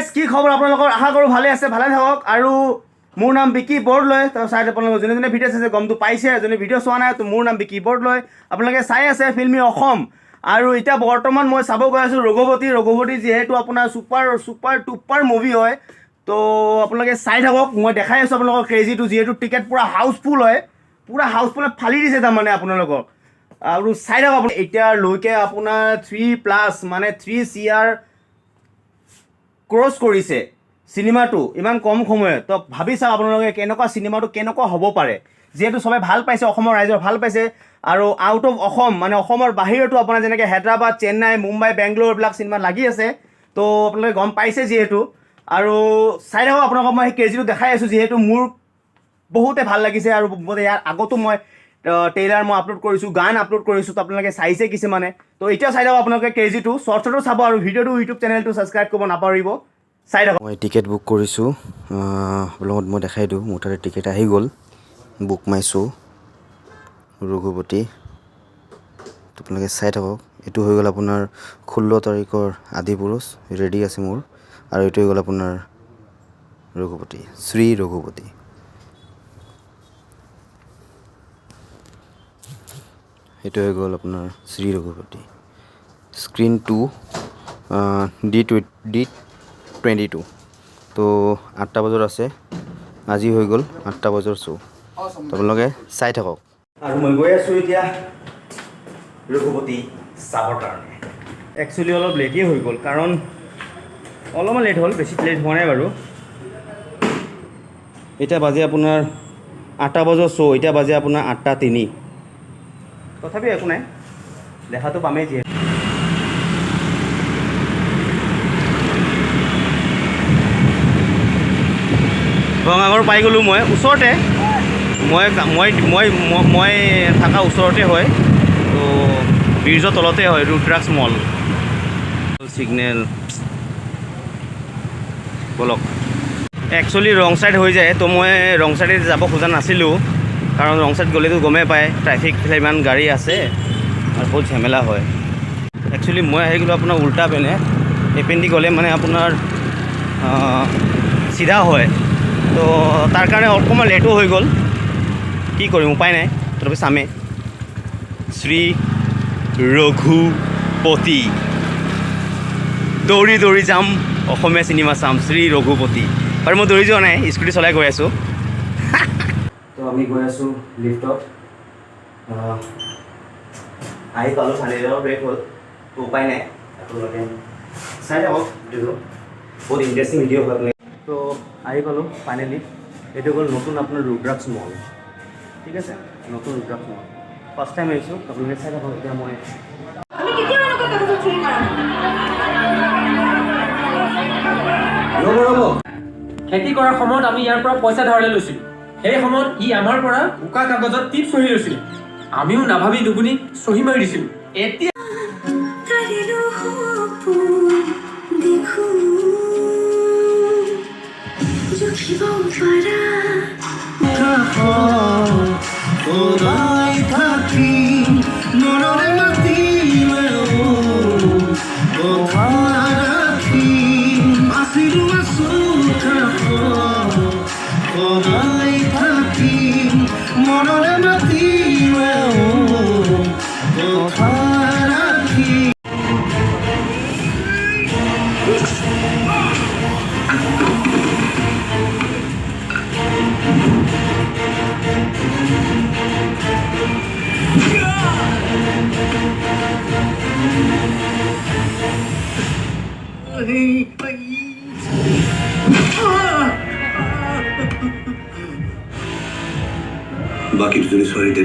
guys কি খবৰ আপোনালোকৰ আশা কৰোঁ ভালে আছে ভালে থাকক আৰু মোৰ নাম বিকি বৰদলৈ তো চাই আপোনালোকে যোনে যোনে ভিডিঅ' চাইছে গমটো পাইছে যোনে ভিডিঅ' চোৱা নাই তো মোৰ নাম বিকি বৰদলৈ আপোনালোকে চাই আছে ফিল্মি অসম আৰু এতিয়া বৰ্তমান মই চাব গৈ আছোঁ ৰঘুপতি যিহেতু আপোনাৰ ছুপাৰ টুপাৰ মুভি হয় তো আপোনালোকে চাই থাকক মই দেখাই আছোঁ আপোনালোকক ক্ৰেজিটো যিহেতু টিকেট পূৰা হাউচফুল হয় পূৰা হাউচফুলে ফালি দিছে তাৰমানে আপোনালোকক আৰু চাই থাকক আপুনি এতিয়ালৈকে আপোনাৰ 3+ মানে 3 CR ক্ৰছ কৰিছে চিনেমাটো ইমান কম সময়ত তো ভাবি চাওক আপোনালোকে কেনেকুৱা চিনেমাটো কেনেকুৱা হ'ব পাৰে যিহেতু সবে ভাল পাইছে অসমৰ ৰাইজৰ ভাল পাইছে আৰু আউট অফ অসম মানে অসমৰ বাহিৰতো আপোনাৰ যেনেকৈ হায়দৰাবাদ চেন্নাই মুম্বাই বেংগলোৰ এইবিলাক চিনেমা লাগি আছে তো আপোনালোকে গম পাইছে যিহেতু আৰু চাই থাকক আপোনালোকক মই সেই ক্ৰেজিটো দেখাই আছোঁ যিহেতু মোৰ বহুতে ভাল লাগিছে আৰু ইয়াৰ আগতো মই ট্ৰেইলাৰ মই আপলোড কৰিছোঁ গান আপলোড কৰিছোঁ তো আপোনালোকে চাইছে কিছুমানে তো এতিয়া চাই থাকক আপোনালোকে ক্ৰেজিটো শ্বৰ্টছতো চাব আৰু ভিডিঅ'টো ইউটিউব চেনেলটো ছাবস্ক্ৰাইব কৰিব নাপাহৰিব চাই থাকক মই টিকেট বুক কৰিছোঁ লগত মই দেখাই দিওঁ মোৰ তাতে টিকেট আহি গ'ল বুক মাই শ্ব' ৰঘুপতি আপোনালোকে চাই থাকক এইটো হৈ গ'ল আপোনাৰ 16 তাৰিখৰ আদিপুৰুষ ৰেডি আছে মোৰ আৰু এইটো হৈ গ'ল আপোনাৰ ৰঘুপতি শ্ৰী ৰঘুপতি এইটো হৈ গ'ল আপোনাৰ শ্ৰী ৰঘুপতি স্ক্ৰীন 2 D22 তো 8টা বজাত আছে আজি হৈ গ'ল 8টা বজাৰ শ্ব' আপোনালোকে চাই থাকক আৰু মই গৈ আছোঁ এতিয়া ৰঘুপতি চাবৰ কাৰণে একচুৱেলি অলপ লেটেই হৈ গ'ল কাৰণ অলপমান লেট হ'ল বেছি লেট হোৱা নাই বাৰু এতিয়া বাজে আপোনাৰ 8টা বজাৰ শ্ব' এতিয়া বাজে আপোনাৰ 8:03 তথাপি একো নাই দেখাটো পামেই যিহেতু বঙাগড় পাই গ'লোঁ মই ওচৰতে মই থকা ওচৰতে হয় তো ব্ৰিজৰ তলতে হয় ৰুদ্ৰাক্স মল ছিগনেল বলক একচুৱেলি ৰং ছাইড হৈ যায় তো মই ৰং ছাইডে যাব খোজা নাছিলোঁ কাৰণ ৰং ছাইড গ'লেতো গমেই পায় ট্ৰেফিক ইমান গাড়ী আছে আৰু বহুত ঝেমেলা হয় একচুৱেলি মই আহি গ'লোঁ আপোনাৰ উল্টা পিনে এইপিনেদি গ'লে মানে আপোনাৰ চিধা হয় তো তাৰ কাৰণে অকণমান লেটো হৈ গ'ল কি কৰিম উপায় নাই তথাপি চামে শ্ৰী ৰঘুপতি দৌৰি যাম অসমীয়া চিনেমা চাম শ্ৰী ৰঘুপতি আৰু মই দৌৰি যোৱা নাই স্কুটি চলাই গৈ আছোঁ তো আমি গৈ আছোঁ লিফ্টত আহি পালোঁ চাৰিআলিৰ ব্ৰেক হ'ল তো উপায় নাই আপোনালোকে চাই থাকক ভিডিঅ'টো বহুত ইণ্টাৰেষ্টিং ভিডিঅ' হয় আপোনালোকে তো আহি পালোঁ ফাইনেলি এইটো হ'ল নতুন আপোনাৰ ৰুদ্ৰাক্স মল ঠিক আছে নতুন ৰুদ্ৰাক্স মল ফাৰ্ষ্ট টাইম আহিছোঁ আপোনালোকে চাই থাকক এতিয়া মই খেতি কৰাৰ সময়ত আমি ইয়াৰ পৰা পইচা ধাৰলৈ লৈছিলোঁ সেই সময়ত ই আমাৰ পৰা উকা কাগজত টিপ চহী লৈছিল আমিও নাভাবি দুগুণি চহী মাৰি দিছিলোঁ এতিয়া बाकी तुझे सॉरी दे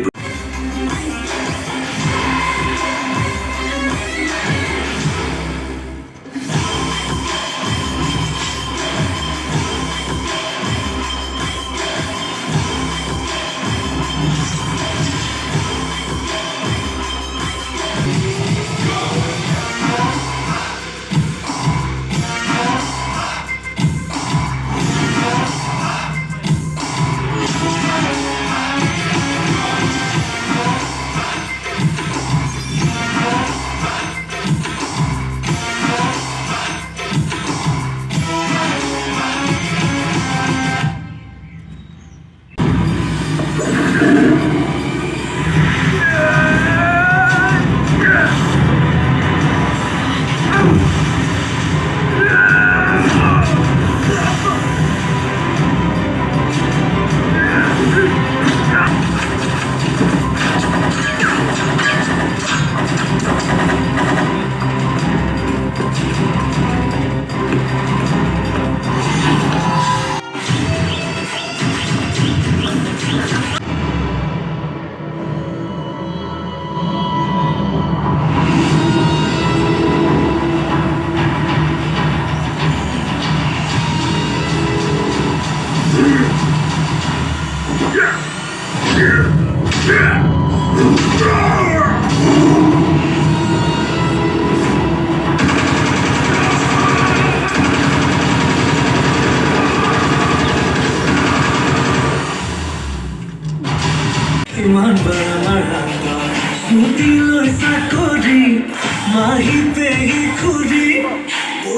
আহিতে হি খুজি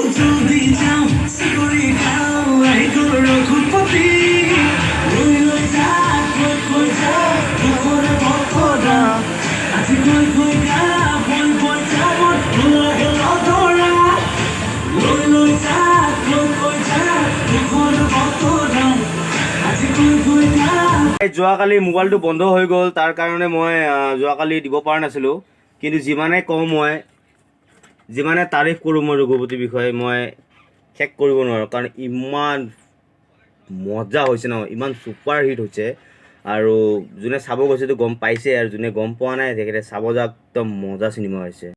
জলদি যাওঁ চাকৰি খাওঁ আহি গ'ল ৰঘুপতি লৈ লৈ যা কৈ যা দুখৰে ভকৰা আজি কৈ গা বল বল যাবত লাগে লতৰা লৈ লৈ যা কৈ যা দুখৰে ভকৰা আজি কৈ গা যোৱাকালি মোবাইলটো বন্ধ হৈ গ'ল তাৰ কাৰণে মই যোৱাকালি দিব পৰা নাছিলোঁ কিন্তু যিমানে কওঁ মই যিমানে তাৰিফ কৰোঁ মই ৰঘুপতিৰ বিষয়ে মই শেষ কৰিব নোৱাৰোঁ কাৰণ ইমান মজা হৈছে ন ইমান ছুপাৰ হিট হৈছে আৰু যোনে চাব গৈছেতো গম পাইছে আৰু যোনে গম পোৱা নাই তেখেতে চাব যাওক একদম মজা চিনেমা হৈছে